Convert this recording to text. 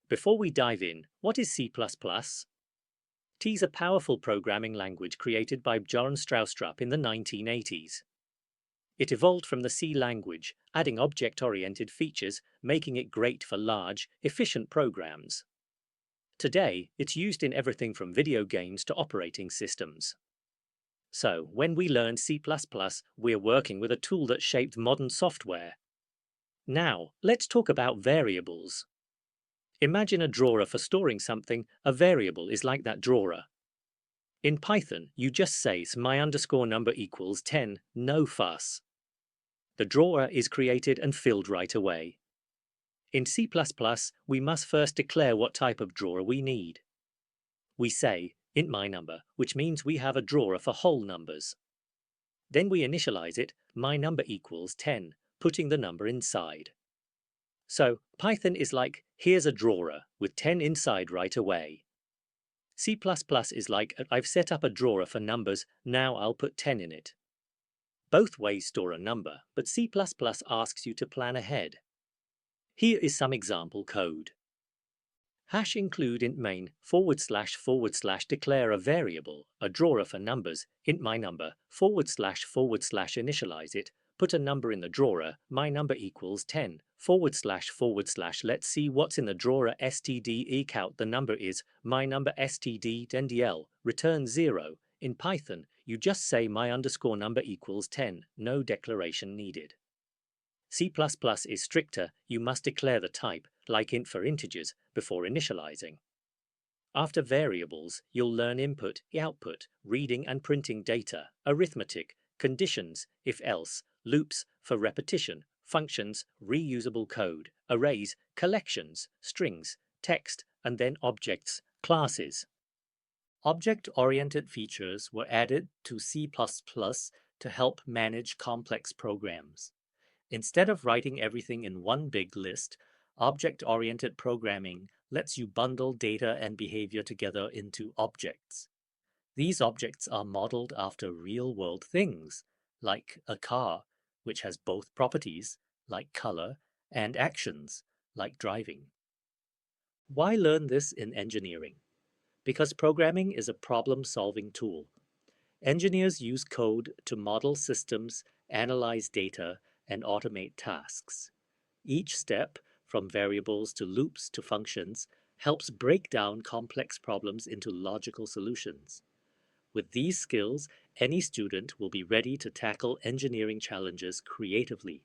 Before we dive in, what is C++? T is a powerful programming language created by John Stroustrup in the 1980s. It evolved from the C language, adding object-oriented features, making it great for large, efficient programs. Today, it's used in everything from video games to operating systems. So, when we learn C++, we're working with a tool that shaped modern software. Now, let's talk about variables. Imagine a drawer for storing something. A variable is like that drawer. In Python, you just say my_number equals 10, no fuss. The drawer is created and filled right away. In C++, we must first declare what type of drawer we need. We say int myNumber, which means we have a drawer for whole numbers. Then we initialize it, myNumber equals 10, putting the number inside. So Python is like, here's a drawer with 10 inside right away. C++ is like, I've set up a drawer for numbers, now I'll put 10 in it. Both ways store a number, but C++ asks you to plan ahead. Here is some example code. Hash include int main // declare a variable, a drawer for numbers, int myNumber // initialize it, put a number in the drawer, myNumber equals 10, // let's see what's in the drawer std ecout the number is, myNumber std dl, return 0. In Python, you just say my_number equals 10, no declaration needed. C++ is stricter, you must declare the type, like int for integers, before initializing. After variables, you'll learn input, output, reading and printing data, arithmetic, conditions, if-else, loops for repetition, functions, reusable code, arrays, collections, strings, text, and then objects, classes. Object-oriented features were added to C++ to help manage complex programs. Instead of writing everything in one big list, object-oriented programming lets you bundle data and behavior together into objects. These objects are modeled after real-world things, like a car, which has both properties, like color, and actions, like driving. Why learn this in engineering? Because programming is a problem-solving tool. Engineers use code to model systems, analyze data, and automate tasks. Each step, from variables to loops to functions, helps break down complex problems into logical solutions. With these skills, any student will be ready to tackle engineering challenges creatively.